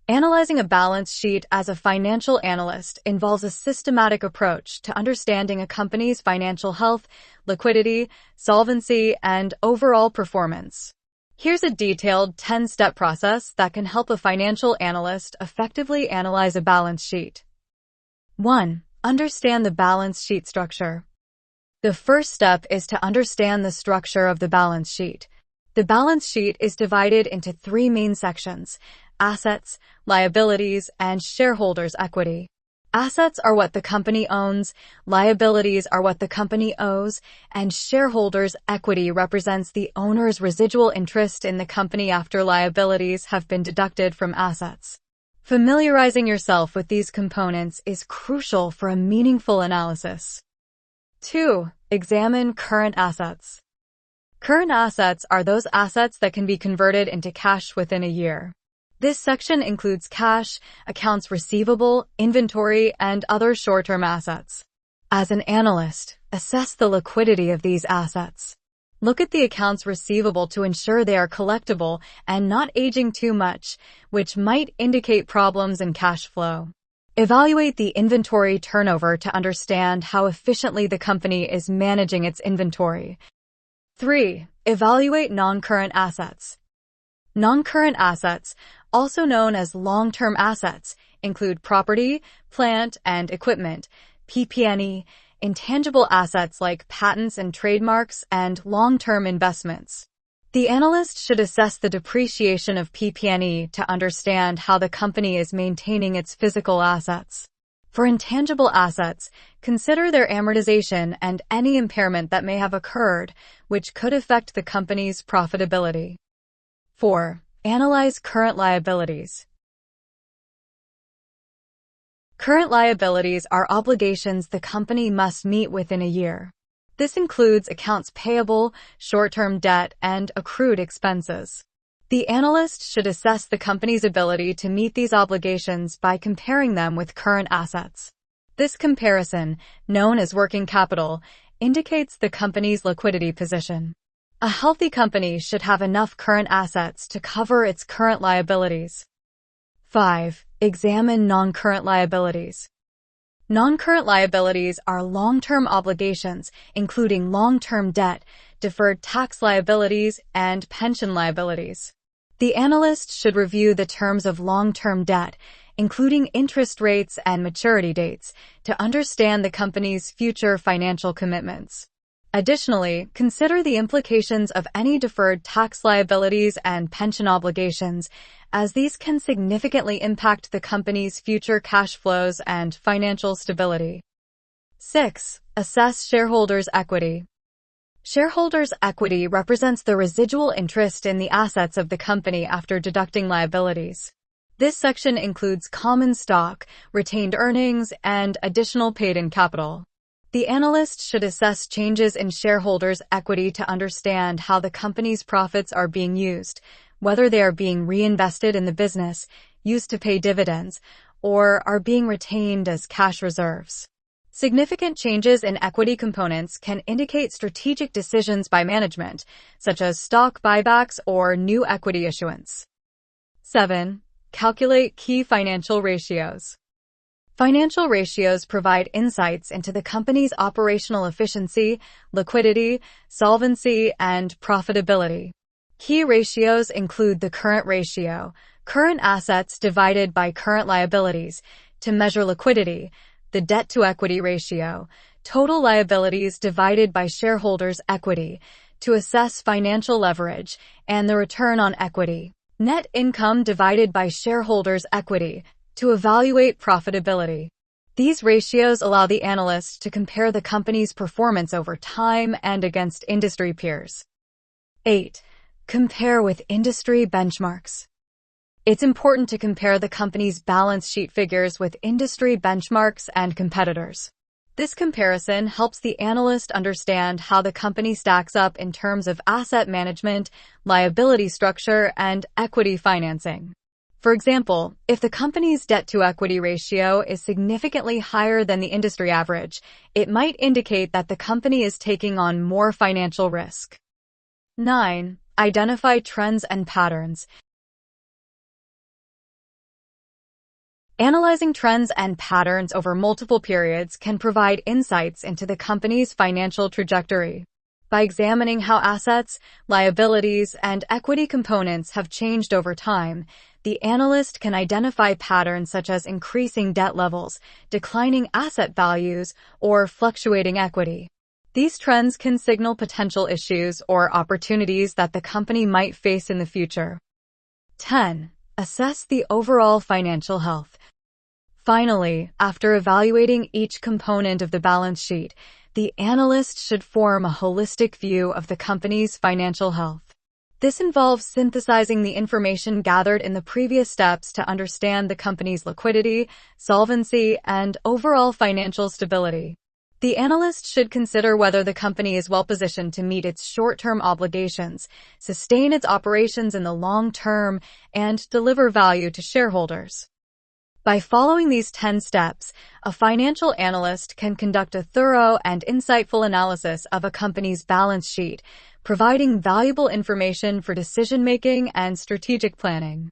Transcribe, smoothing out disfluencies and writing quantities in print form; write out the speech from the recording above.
Analyzing a balance sheet as a financial analyst involves a systematic approach to understanding a company's financial health, liquidity, solvency, and overall performance. Here's a detailed 10-step process that can help a financial analyst effectively analyze a balance sheet. 1. Understand the balance sheet structure. The first step is to understand the structure of the balance sheet. The balance sheet is divided into three main sections: assets, liabilities, and shareholders' equity. Assets are what the company owns, liabilities are what the company owes, and shareholders' equity represents the owner's residual interest in the company after liabilities have been deducted from assets. Familiarizing yourself with these components is crucial for a meaningful analysis. 2. Examine current assets. Current assets are those assets that can be converted into cash within a year. This section includes cash, accounts receivable, inventory, and other short-term assets. As an analyst, assess the liquidity of these assets. Look at the accounts receivable to ensure they are collectible and not aging too much, which might indicate problems in cash flow. Evaluate the inventory turnover to understand how efficiently the company is managing its inventory. 3. Evaluate non-current assets. Non-current assets, also known as long-term assets, include property, plant, and equipment, PP&E, intangible assets like patents and trademarks, and long-term investments. The analyst should assess the depreciation of PP&E to understand how the company is maintaining its physical assets. For intangible assets, consider their amortization and any impairment that may have occurred, which could affect the company's profitability. 4. Analyze current liabilities. Current liabilities are obligations the company must meet within a year. This includes accounts payable, short-term debt, and accrued expenses. The analyst should assess the company's ability to meet these obligations by comparing them with current assets. This comparison, known as working capital, indicates the company's liquidity position. A healthy company should have enough current assets to cover its current liabilities. 5. Examine non-current liabilities. Non-current liabilities are long-term obligations, including long-term debt, deferred tax liabilities, and pension liabilities. The analyst should review the terms of long-term debt, including interest rates and maturity dates, to understand the company's future financial commitments. Additionally, consider the implications of any deferred tax liabilities and pension obligations, as these can significantly impact the company's future cash flows and financial stability. 6. Assess shareholders' equity. Shareholders' equity represents the residual interest in the assets of the company after deducting liabilities. This section includes common stock, retained earnings, and additional paid-in capital. The analyst should assess changes in shareholders' equity to understand how the company's profits are being used, whether they are being reinvested in the business, used to pay dividends, or are being retained as cash reserves. Significant changes in equity components can indicate strategic decisions by management, such as stock buybacks or new equity issuance. 7. Calculate key financial ratios. Financial ratios provide insights into the company's operational efficiency, liquidity, solvency, and profitability. Key ratios include the current ratio, current assets divided by current liabilities, to measure liquidity, the debt-to-equity ratio, total liabilities divided by shareholders' equity, to assess financial leverage, and the return on equity, net income divided by shareholders' equity, to evaluate profitability. These ratios allow the analyst to compare the company's performance over time and against industry peers. 8. Compare with industry benchmarks. It's important to compare the company's balance sheet figures with industry benchmarks and competitors. This comparison helps the analyst understand how the company stacks up in terms of asset management, liability structure, and equity financing. For example, if the company's debt-to-equity ratio is significantly higher than the industry average, it might indicate that the company is taking on more financial risk. 9. Identify trends and patterns. Analyzing trends and patterns over multiple periods can provide insights into the company's financial trajectory. By examining how assets, liabilities, and equity components have changed over time, the analyst can identify patterns such as increasing debt levels, declining asset values, or fluctuating equity. These trends can signal potential issues or opportunities that the company might face in the future. 10. Assess the overall financial health. Finally, after evaluating each component of the balance sheet, the analyst should form a holistic view of the company's financial health. This involves synthesizing the information gathered in the previous steps to understand the company's liquidity, solvency, and overall financial stability. The analyst should consider whether the company is well-positioned to meet its short-term obligations, sustain its operations in the long term, and deliver value to shareholders. By following these 10 steps, a financial analyst can conduct a thorough and insightful analysis of a company's balance sheet, providing valuable information for decision-making and strategic planning.